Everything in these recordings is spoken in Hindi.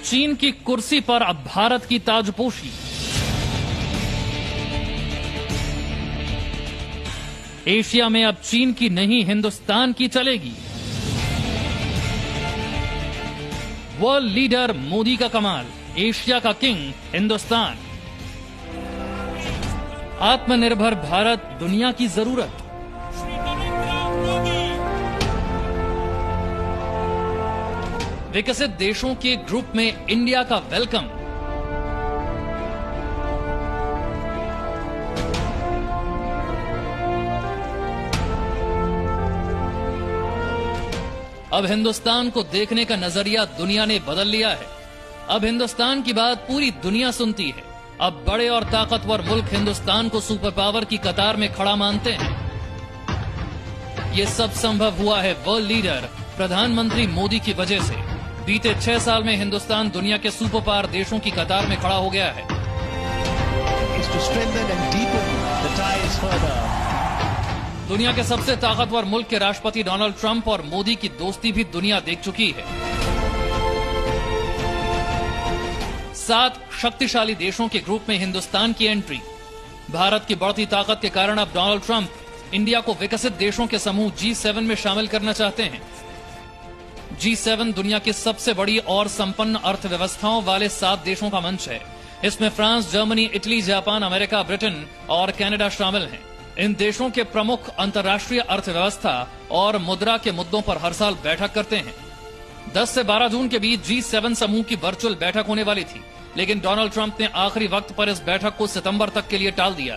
चीन की कुर्सी पर अब भारत की ताजपोशी। एशिया में अब चीन की नहीं हिंदुस्तान की चलेगी। वर्ल्ड लीडर मोदी का कमाल, एशिया का किंग हिंदुस्तान। आत्मनिर्भर भारत दुनिया की जरूरत। विकसित देशों के ग्रुप में इंडिया का वेलकम। अब हिंदुस्तान को देखने का नजरिया दुनिया ने बदल लिया है। अब हिंदुस्तान की बात पूरी दुनिया सुनती है। अब बड़े और ताकतवर मुल्क हिंदुस्तान को सुपर पावर की कतार में खड़ा मानते हैं। ये सब संभव हुआ है वर्ल्ड लीडर प्रधानमंत्री मोदी की वजह से। बीते 6 साल में हिंदुस्तान दुनिया के सुपर पावर देशों की कतार में खड़ा हो गया है। दुनिया के सबसे ताकतवर मुल्क के राष्ट्रपति डोनाल्ड ट्रंप और मोदी की दोस्ती भी दुनिया देख चुकी है। 7 शक्तिशाली देशों के ग्रुप में हिंदुस्तान की एंट्री। भारत की बढ़ती ताकत के कारण अब डोनाल्ड ट्रंप इंडिया को विकसित देशों के समूह G7 में शामिल करना चाहते हैं। G7 दुनिया की सबसे बड़ी और संपन्न अर्थव्यवस्थाओं वाले 7 देशों का मंच है। इसमें France, Germany, Italy, Japan, America, Britain और कनाडा शामिल हैं। इन देशों के प्रमुख अंतर्राष्ट्रीय अर्थव्यवस्था और मुद्रा के मुद्दों पर हर साल बैठक करते हैं। 10 से 12 जून के बीच G7 समूह की वर्चुअल बैठक होने वाली थी, लेकिन डोनाल्ड ट्रंप ने आखिरी वक्त पर इस बैठक को सितंबर तक के लिए टाल दिया।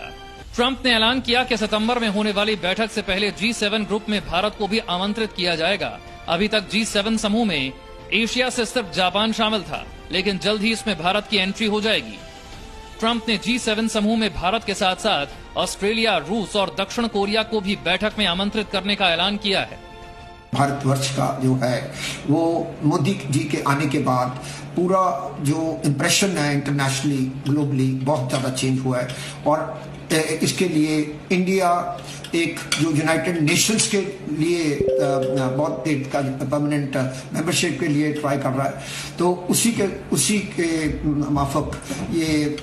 ट्रंप ने ऐलान किया कि सितंबर में होने वाली बैठक से पहले G7 ग्रुप में भारत को भी आमंत्रित किया जाएगा। अभी तक G7 समूह में एशिया से सिर्फ जापान शामिल था, लेकिन जल्द ही इसमें भारत की एंट्री हो जाएगी। ट्रंप ने G7 समूह में भारत के साथ साथ ऑस्ट्रेलिया, रूस और दक्षिण कोरिया को भी बैठक में आमंत्रित करने का ऐलान किया है। भारतवर्ष का जो है वो मोदी जी के आने के बाद पूरा जो इम्प्रेशन है इंटरनेशनली, ग्लोबली बहुत ज्यादा चेंज हुआ है। और इसके लिए इंडिया एक जो यूनाइटेड नेशंस के लिए बहुत देर का परमानेंट मेंबरशिप के लिए ट्राई कर रहा है, तो उसी के माफक ये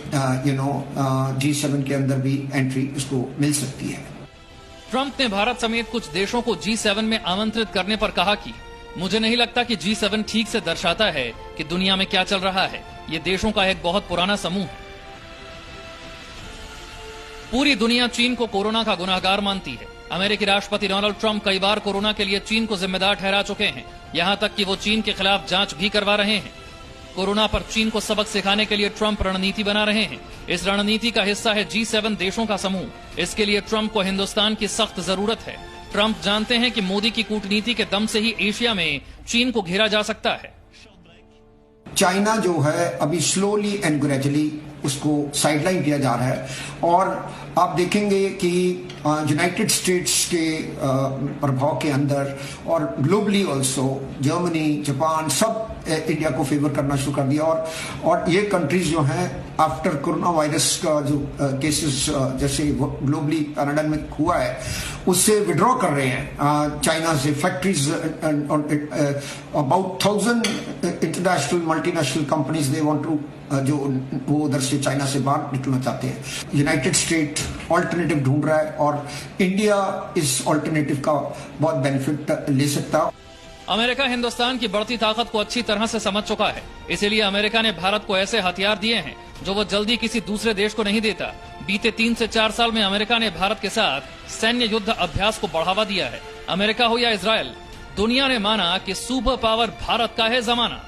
G7 के अंदर भी एंट्री उसको मिल सकती है। ट्रंप ने भारत समेत कुछ देशों को G7 में आमंत्रित करने पर कहा कि मुझे नहीं लगता कि G7 ठीक से दर्शाता है कि दुनिया में क्या चल रहा है। ये देशों का एक बहुत पुराना समूह है। पूरी दुनिया चीन को कोरोना का गुनहगार मानती है। अमेरिकी राष्ट्रपति डोनाल्ड ट्रंप कई बार कोरोना के लिए चीन को जिम्मेदार ठहरा चुके हैं। यहां तक कि वो चीन के खिलाफ जांच भी करवा रहे हैं। कोरोना पर चीन को सबक सिखाने के लिए ट्रंप रणनीति बना रहे हैं। इस रणनीति का हिस्सा है G7 देशों का समूह। इसके लिए ट्रंप को हिंदुस्तान की सख्त जरूरत है। ट्रंप जानते हैं कि मोदी की कूटनीति के दम से ही एशिया में चीन को घेरा जा सकता है। चाइना जो है अभी स्लोली एंड ग्रेजुअली उसको साइडलाइन किया जा रहा है। और आप देखेंगे कि यूनाइटेड स्टेट्स के प्रभाव के अंदर और ग्लोबली ऑल्सो जर्मनी, जापान सब इंडिया को फेवर करना शुरू कर दिया। और ये कंट्रीज जो हैं आफ्टर कोरोना वायरस का जो केसेस जैसे ग्लोबली कनाडा में हुआ है उससे विड्रॉ कर रहे हैं चाइना से। Factories about 1000 international multinational companies they want to जो वो उधर से चाइना से बाहर निकलना चाहते हैं। यूनाइटेड स्टेट ऑल्टरनेटिव ढूंढ रहा है और इंडिया इस ऑल्टरनेटिव का बहुत बेनिफिट ले सकता है। अमेरिका हिंदुस्तान की बढ़ती ताकत को अच्छी तरह से समझ चुका है। इसीलिए अमेरिका ने भारत को ऐसे हथियार दिए हैं जो वो जल्दी किसी दूसरे देश को नहीं देता। बीते 3 से 4 साल में अमेरिका ने भारत के साथ सैन्य युद्ध अभ्यास को बढ़ावा दिया है। अमेरिका हो या इजरायल, दुनिया ने माना कि सुपर पावर भारत का है जमाना।